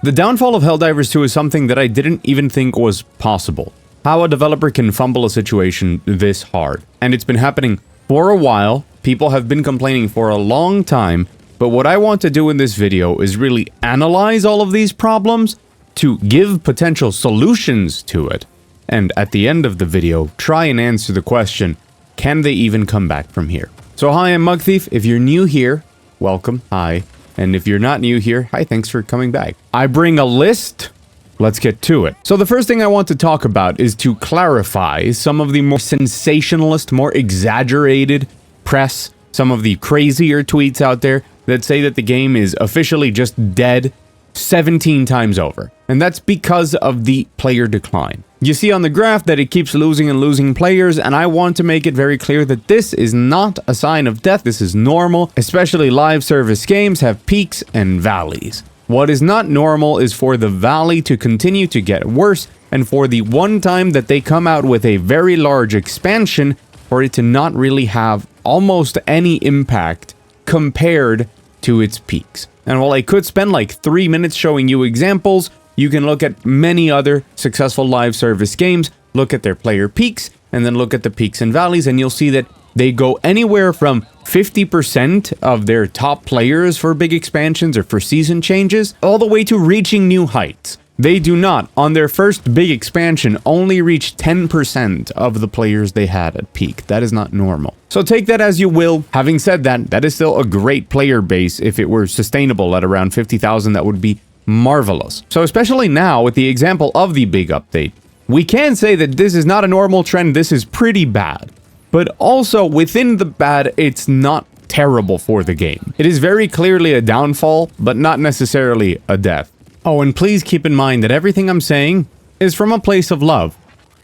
The downfall of Helldivers 2 is something that I didn't even think was possible. How a developer can fumble a situation this hard. And it's been happening for a while. People have been complaining for a long time. But what I want to do in this video is really analyze all of these problems to give potential solutions to it. And at the end of the video, try and answer the question, can they even come back from here? So hi, I'm Mugthief. If you're new here, welcome, hi. And if you're not new here, hi, thanks for coming back. I bring a list. Let's get to it. So the first thing I want to talk about is to clarify some of the more sensationalist, more exaggerated press, some of the crazier tweets out there that say that the game is officially just dead 17 times over. And that's because of the player decline. You see on the graph that it keeps losing and losing players, and I want to make it very clear that this is not a sign of death. This is normal, especially live service games have peaks and valleys. What is not normal is for the valley to continue to get worse, and for the one time that they come out with a very large expansion, for it to not really have almost any impact compared to its peaks. And while I could spend like 3 minutes showing you examples, you can look at many other successful live service games, look at their player peaks, and then look at the peaks and valleys, and you'll see that they go anywhere from 50% of their top players for big expansions or for season changes, all the way to reaching new heights. They do not, on their first big expansion, only reach 10% of the players they had at peak. That is not normal. So take that as you will. Having said that, that is still a great player base. If it were sustainable at around 50,000, that would be marvelous. So especially now with the example of the big update, we can say that this is not a normal trend. This is pretty bad. But also within the bad, it's not terrible for the game. It is very clearly a downfall, but not necessarily a death. Oh, and please keep in mind that everything I'm saying is from a place of love.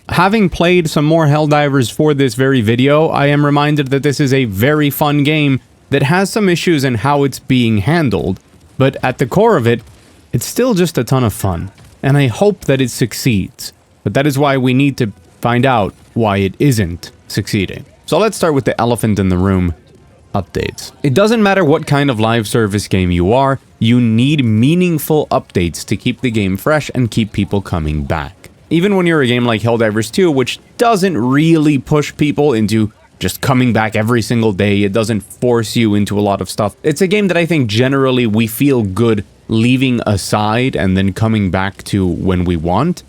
Having played some more Helldivers for this very video, I am reminded that this is a very fun game that has some issues in how it's being handled, but at the core of it, it's still just a ton of fun, and I hope that it succeeds. But that is why we need to find out why it isn't succeeding. So let's start with the elephant in the room. Updates. It doesn't matter what kind of live service game you are, you need meaningful updates to keep the game fresh and keep people coming back. Even when you're a game like Helldivers 2, which doesn't really push people into just coming back every single day, it doesn't force you into a lot of stuff. It's a game that I think generally we feel good leaving aside and then coming back to when we want,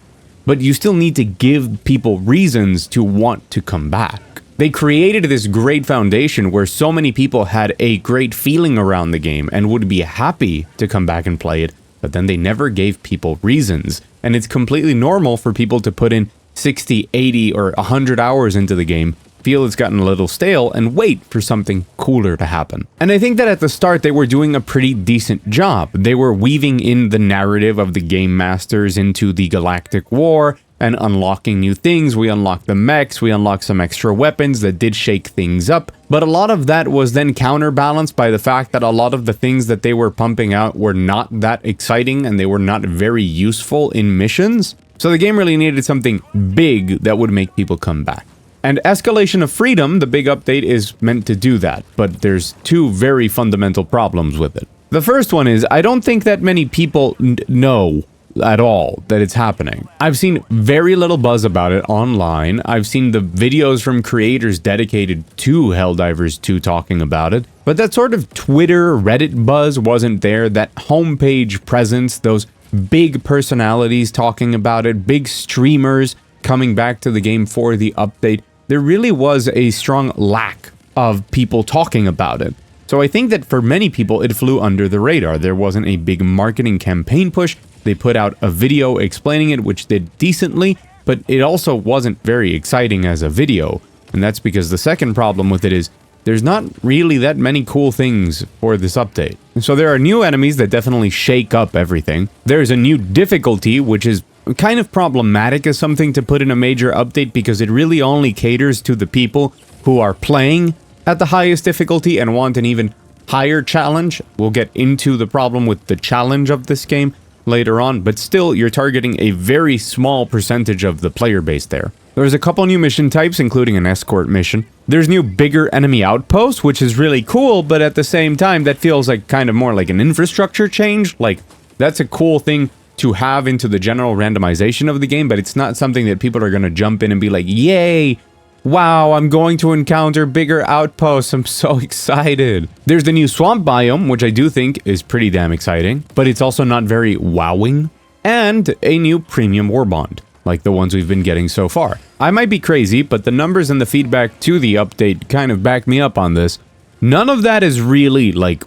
but you still need to give people reasons to want to come back. They created this great foundation where so many people had a great feeling around the game and would be happy to come back and play it, but then they never gave people reasons. And it's completely normal for people to put in 60, 80, or 100 hours into the game, feel it's gotten a little stale, and wait for something cooler to happen. And I think that at the start they were doing a pretty decent job. They were weaving in the narrative of the game masters into the galactic war, and unlocking new things. We unlocked the mechs, we unlocked some extra weapons that did shake things up, but a lot of that was then counterbalanced by the fact that a lot of the things that they were pumping out were not that exciting and they were not very useful in missions. So the game really needed something big that would make people come back. And Escalation of Freedom, the big update, is meant to do that, but there's two very fundamental problems with it. The first one is, I don't think that many people know at all that it's happening. I've seen very little buzz about it online. I've seen the videos from creators dedicated to Helldivers 2 talking about it, but that sort of Twitter, Reddit buzz wasn't there. That homepage presence, those big personalities talking about it, big streamers coming back to the game for the update. There really was a strong lack of people talking about it. So I think that for many people, it flew under the radar. There wasn't a big marketing campaign push. They put out a video explaining it, which did decently, but it also wasn't very exciting as a video. And that's because the second problem with it is there's not really that many cool things for this update. So there are new enemies that definitely shake up everything. There's a new difficulty, which is kind of problematic as something to put in a major update because it really only caters to the people who are playing at the highest difficulty and want an even higher challenge. We'll get into the problem with the challenge of this game later on, but still you're targeting a very small percentage of the player base there. There's a couple new mission types, including an escort mission. There's new bigger enemy outposts, which is really cool, but at the same time that feels like kind of more like an infrastructure change. Like, that's a cool thing to have into the general randomization of the game, but it's not something that people are going to jump in and be like, yay, wow, I'm going to encounter bigger outposts, I'm so excited. There's the new swamp biome, which I do think is pretty damn exciting, but it's also not very wowing, and a new premium warbond, like the ones we've been getting so far. I might be crazy, but the numbers and the feedback to the update kind of back me up on this. None of that is really, like,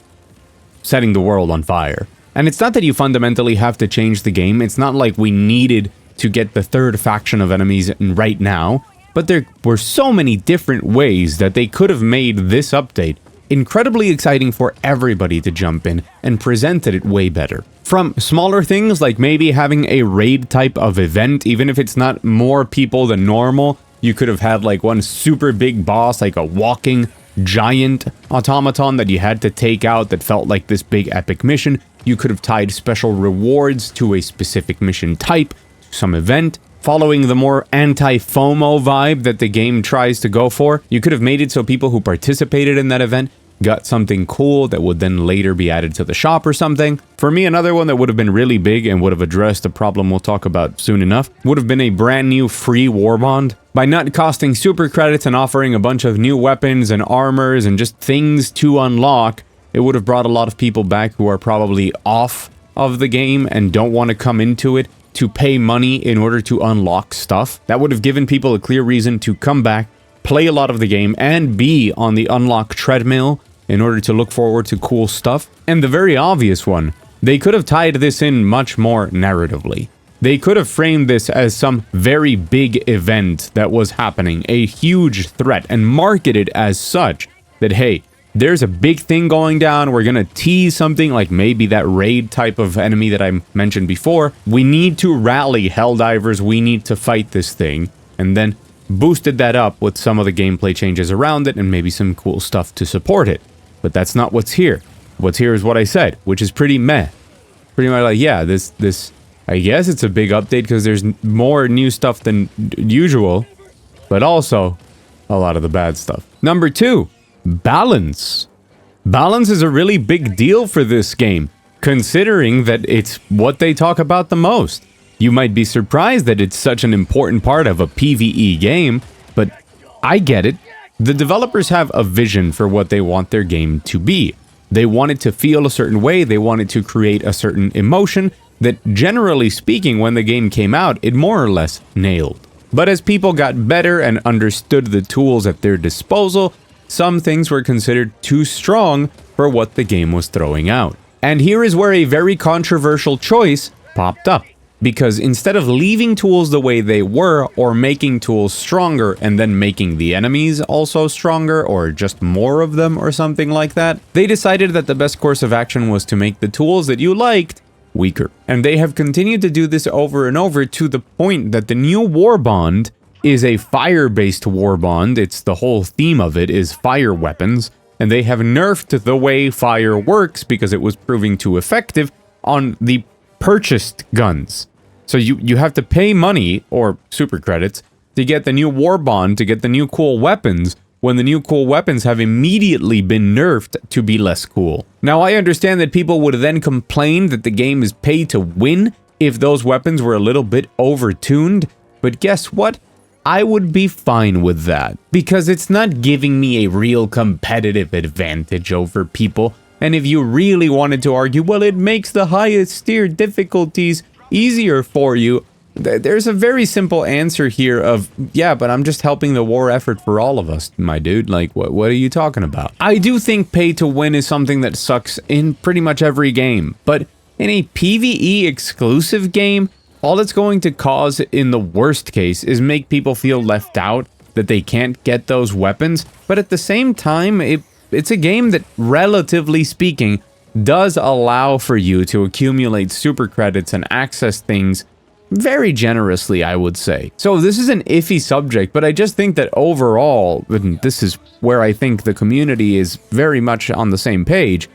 setting the world on fire. And it's not that you fundamentally have to change the game, it's not like we needed to get the third faction of enemies right now, but there were so many different ways that they could have made this update incredibly exciting for everybody to jump in and presented it way better. From smaller things like maybe having a raid type of event, even if it's not more people than normal, you could have had like one super big boss, like a walking giant automaton that you had to take out that felt like this big epic mission. You could have tied special rewards to a specific mission type, some event. Following the more anti-FOMO vibe that the game tries to go for, you could have made it so people who participated in that event got something cool that would then later be added to the shop or something. For me, another one that would have been really big and would have addressed a problem we'll talk about soon enough would have been a brand new free warbond. By not costing super credits and offering a bunch of new weapons and armors and just things to unlock, it would have brought a lot of people back who are probably off of the game and don't want to come into it to pay money in order to unlock stuff. That would have given people a clear reason to come back, play a lot of the game, and be on the unlock treadmill in order to look forward to cool stuff. And the very obvious one, they could have tied this in much more narratively. They could have framed this as some very big event that was happening, a huge threat, and marketed as such that, hey, there's a big thing going down, we're gonna tease something like maybe that raid type of enemy that I mentioned before. We need to rally Helldivers, we need to fight this thing, and then boosted that up with some of the gameplay changes around it and maybe some cool stuff to support it. But that's not what's here. What's here is what I said, which is pretty meh. Pretty much like, yeah, this I guess it's a big update because there's more new stuff than usual, but also a lot of the bad stuff. Number 2. Balance. Balance is a really big deal for this game, considering that it's what they talk about the most. You might be surprised that it's such an important part of a PvE game, but I get it. The developers have a vision for what they want their game to be. They want it to feel a certain way, they wanted to create a certain emotion that, generally speaking, when the game came out, it more or less nailed. But as people got better and understood the tools at their disposal, some things were considered too strong for what the game was throwing out. And here is where a very controversial choice popped up. Because instead of leaving tools the way they were, or making tools stronger and then making the enemies also stronger, or just more of them or something like that, they decided that the best course of action was to make the tools that you liked weaker. And they have continued to do this over and over to the point that the new warbond is a fire-based warbond. It's the whole theme of it is fire weapons, and they have nerfed the way fire works because it was proving too effective on the purchased guns. So you have to pay money, or super credits, to get the new warbond, to get the new cool weapons, when the new cool weapons have immediately been nerfed to be less cool. Now, I understand that people would then complain that the game is pay to win if those weapons were a little bit overtuned, but guess what? I would be fine with that, because it's not giving me a real competitive advantage over people. And if you really wanted to argue, well, it makes the highest tier difficulties easier for you, there's a very simple answer here of, yeah, but I'm just helping the war effort for all of us, my dude. Like, what are you talking about? I do think pay to win is something that sucks in pretty much every game, but in a PvE exclusive game, all it's going to cause in the worst case is make people feel left out, that they can't get those weapons. But at the same time, it's a game that, relatively speaking, does allow for you to accumulate super credits and access things very generously, I would say. So this is an iffy subject, but I just think that overall, and this is where I think the community is very much on the same page,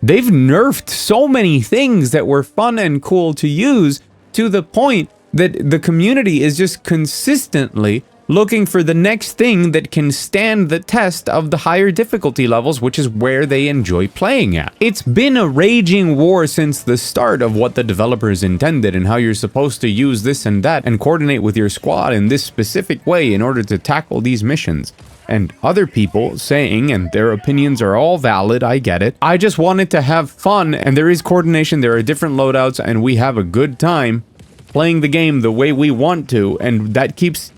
they've nerfed so many things that were fun and cool to use, to the point that the community is just consistently looking for the next thing that can stand the test of the higher difficulty levels, which is where they enjoy playing at. It's been a raging war since the start of what the developers intended and how you're supposed to use this and that and coordinate with your squad in this specific way in order to tackle these missions. And other people saying, and their opinions are all valid, I get it. I just wanted to have fun, and there is coordination, there are different loadouts, and we have a good time playing the game the way we want to, and that keeps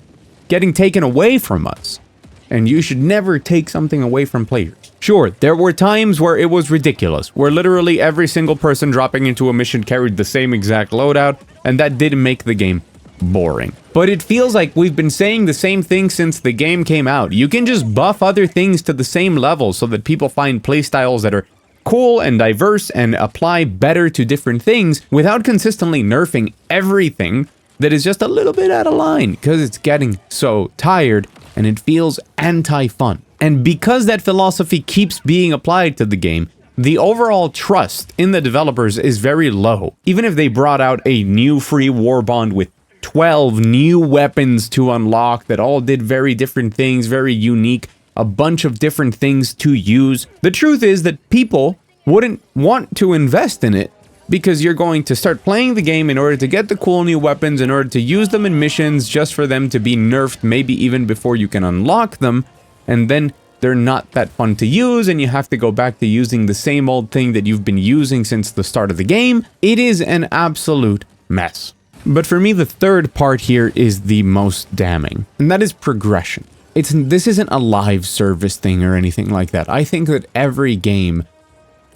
getting taken away from us. And you should never take something away from players. Sure, there were times where it was ridiculous, where literally every single person dropping into a mission carried the same exact loadout, and that did make the game boring. But it feels like we've been saying the same thing since the game came out. You can just buff other things to the same level so that people find playstyles that are cool and diverse and apply better to different things without consistently nerfing everything that is just a little bit out of line, because it's getting so tired and it feels anti-fun. And because that philosophy keeps being applied to the game, the overall trust in the developers is very low. Even if they brought out a new free war bond with 12 new weapons to unlock that all did very different things, very unique, a bunch of different things to use, the truth is that people wouldn't want to invest in it, because you're going to start playing the game in order to get the cool new weapons, in order to use them in missions just for them to be nerfed maybe even before you can unlock them, and then they're not that fun to use and you have to go back to using the same old thing that you've been using since the start of the game. It is an absolute mess. But for me, the third part here is the most damning, and that is progression. This isn't a live service thing or anything like that. I think that every game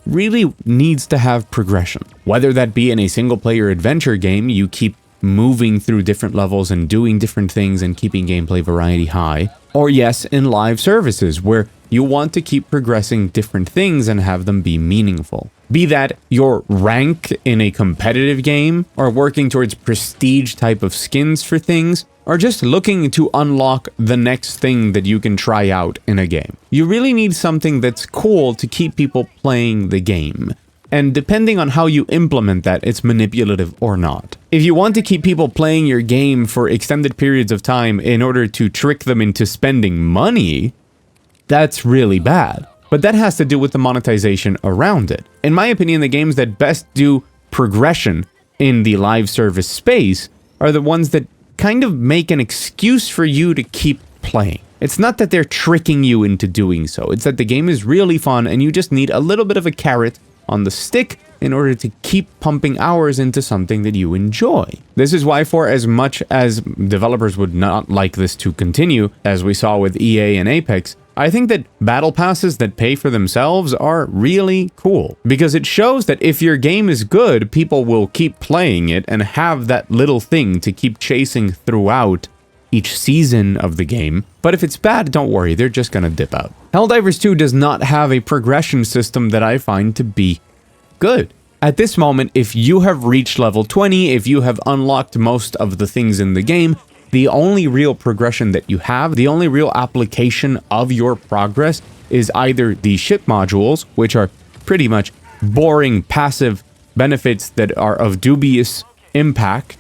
really needs to have progression. Whether that be in a single-player adventure game, you keep moving through different levels and doing different things and keeping gameplay variety high, or yes, in live services, where you want to keep progressing different things and have them be meaningful. Be that your rank in a competitive game, or working towards prestige type of skins for things, or just looking to unlock the next thing that you can try out in a game. You really need something that's cool to keep people playing the game. And depending on how you implement that, it's manipulative or not. If you want to keep people playing your game for extended periods of time in order to trick them into spending money, that's really bad. But that has to do with the monetization around it. In my opinion, the games that best do progression in the live service space are the ones that kind of make an excuse for you to keep playing. It's not that they're tricking you into doing so. It's that the game is really fun and you just need a little bit of a carrot on the stick in order to keep pumping hours into something that you enjoy. This is why, for as much as developers would not like this to continue, as we saw with EA and Apex, I think that battle passes that pay for themselves are really cool, because it shows that if your game is good, people will keep playing it and have that little thing to keep chasing throughout each season of the game. But if it's bad, don't worry, they're just gonna dip out. Helldivers 2 does not have a progression system that I find to be good. At this moment, if you have reached level 20, if you have unlocked most of the things in the game, the only real progression that you have, the only real application of your progress is either the ship modules, which are pretty much boring passive benefits that are of dubious impact,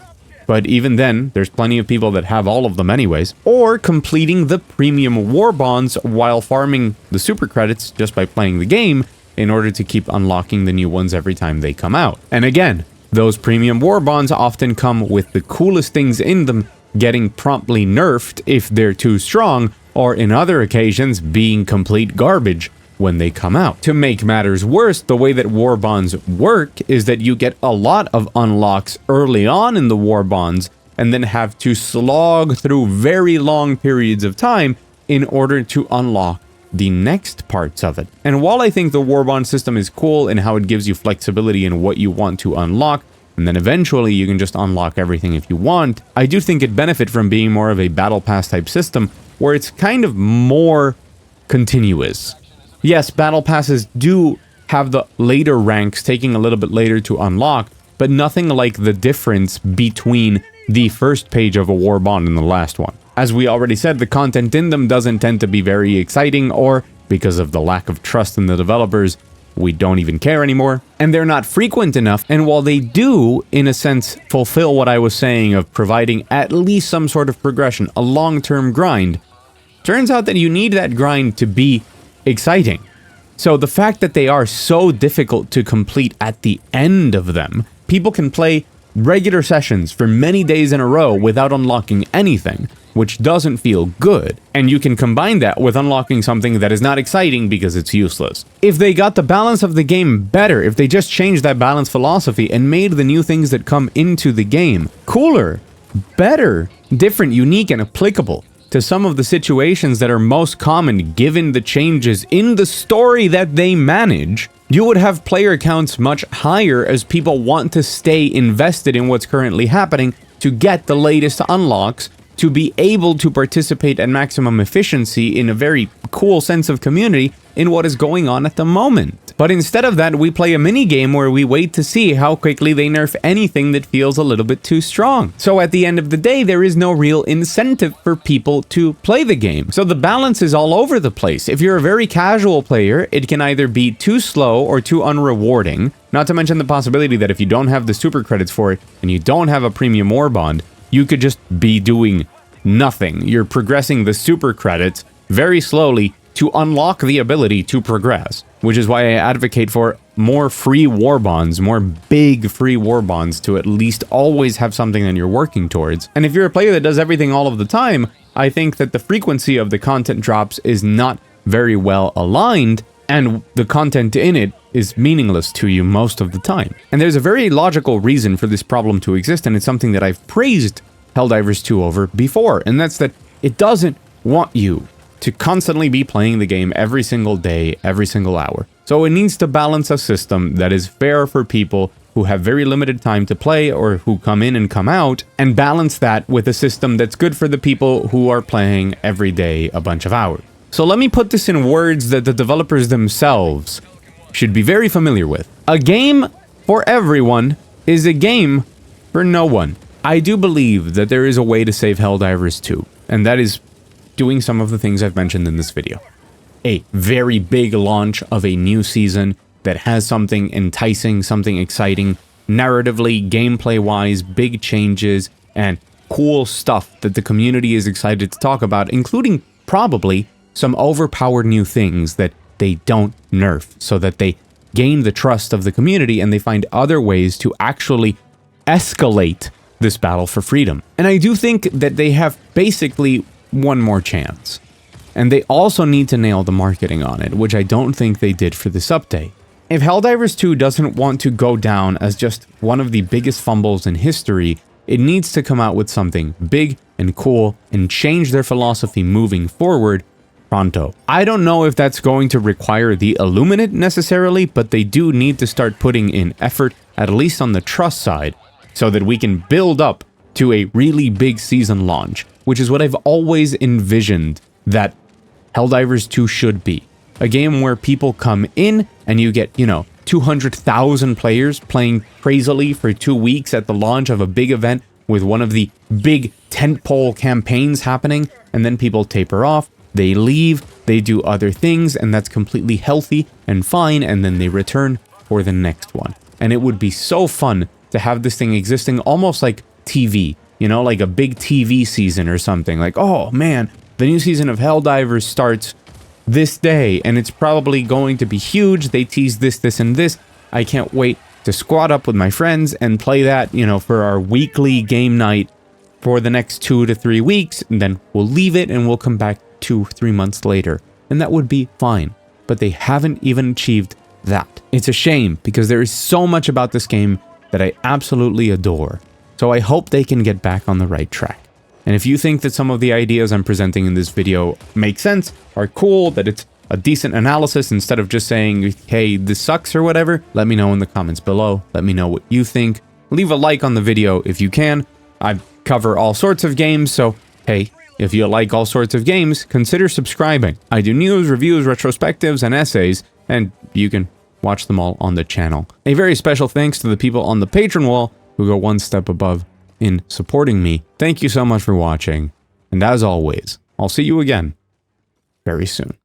but even then, there's plenty of people that have all of them anyways, or completing the premium war bonds while farming the super credits just by playing the game in order to keep unlocking the new ones every time they come out. And again, those premium war bonds often come with the coolest things in them getting promptly nerfed if they're too strong, or in other occasions being complete garbage when they come out. To make matters worse, the way that war bonds work is that you get a lot of unlocks early on in the war bonds and then have to slog through very long periods of time in order to unlock the next parts of it. And while I think the war bond system is cool in how it gives you flexibility in what you want to unlock, and then eventually you can just unlock everything if you want, I do think it benefits from being more of a battle pass type system where it's kind of more continuous. Yes, battle passes do have the later ranks taking a little bit later to unlock, but nothing like the difference between the first page of a war bond and the last one. As we already said, the content in them doesn't tend to be very exciting, or because of the lack of trust in the developers, we don't even care anymore, and they're not frequent enough. And while they do, in a sense, fulfill what I was saying of providing at least some sort of progression, a long-term grind, turns out that you need that grind to be exciting. So the fact that they are so difficult to complete at the end of them, people can play regular sessions for many days in a row without unlocking anything, which doesn't feel good. And you can combine that with unlocking something that is not exciting because it's useless. If they got the balance of the game better, if they just changed that balance philosophy and made the new things that come into the game cooler, better, different, unique, and applicable to some of the situations that are most common given the changes in the story that they manage, you would have player counts much higher as people want to stay invested in what's currently happening to get the latest unlocks, to be able to participate at maximum efficiency in a very cool sense of community in what is going on at the moment. But instead of that, we play a mini game where we wait to see how quickly they nerf anything that feels a little bit too strong. So at the end of the day, there is no real incentive for people to play the game. So the balance is all over the place. If you're a very casual player, it can either be too slow or too unrewarding, not to mention the possibility that if you don't have the super credits for it and you don't have a premium war bond, you could just be doing nothing. You're progressing the super credits very slowly to unlock the ability to progress, which is why I advocate for more free war bonds, more big free war bonds, to at least always have something that you're working towards. And if you're a player that does everything all of the time, I think that the frequency of the content drops is not very well aligned, and the content in it is meaningless to you most of the time. And there's a very logical reason for this problem to exist, and it's something that I've praised Helldivers 2 over before, and that's that it doesn't want you to constantly be playing the game every single day, every single hour. So it needs to balance a system that is fair for people who have very limited time to play or who come in and come out, and balance that with a system that's good for the people who are playing every day a bunch of hours. So let me put this in words that the developers themselves should be very familiar with. A game for everyone is a game for no one. I do believe that there is a way to save Helldivers 2, and that is doing some of the things I've mentioned in this video. A very big launch of a new season that has something enticing, something exciting, narratively, gameplay-wise, big changes, and cool stuff that the community is excited to talk about, including probably some overpowered new things that they don't nerf, so that they gain the trust of the community and they find other ways to actually escalate this battle for freedom. And I do think that they have basically one more chance. And they also need to nail the marketing on it, which I don't think they did for this update. If Helldivers 2 doesn't want to go down as just one of the biggest fumbles in history, it needs to come out with something big and cool and change their philosophy moving forward pronto. I don't know if that's going to require the Illuminate necessarily, but they do need to start putting in effort, at least on the trust side, so that we can build up to a really big season launch, which is what I've always envisioned that Helldivers 2 should be. A game where people come in and you get, 200,000 players playing crazily for 2 weeks at the launch of a big event with one of the big tentpole campaigns happening, and then people taper off, they leave, they do other things, and that's completely healthy and fine, and then they return for the next one. And it would be so fun to have this thing existing almost like TV, like a big TV season or something. Like, oh man, the new season of Helldivers starts this day, and it's probably going to be huge. They tease this, this, and this. I can't wait to squad up with my friends and play that, for our weekly game night for the next 2 to 3 weeks, and then we'll leave it and we'll come back 2-3 months later. And that would be fine. But they haven't even achieved that. It's a shame, because there is so much about this game that I absolutely adore. So I hope they can get back on the right track. And if you think that some of the ideas I'm presenting in this video make sense, are cool, that it's a decent analysis instead of just saying, hey, this sucks or whatever, let me know in the comments below. Let me know what you think. Leave a like on the video if you can. I cover all sorts of games, so hey, if you like all sorts of games, consider subscribing. I do news, reviews, retrospectives, and essays, and you can watch them all on the channel. A very special thanks to the people on the Patreon wall who go one step above in supporting me. Thank you so much for watching, and as always, I'll see you again very soon.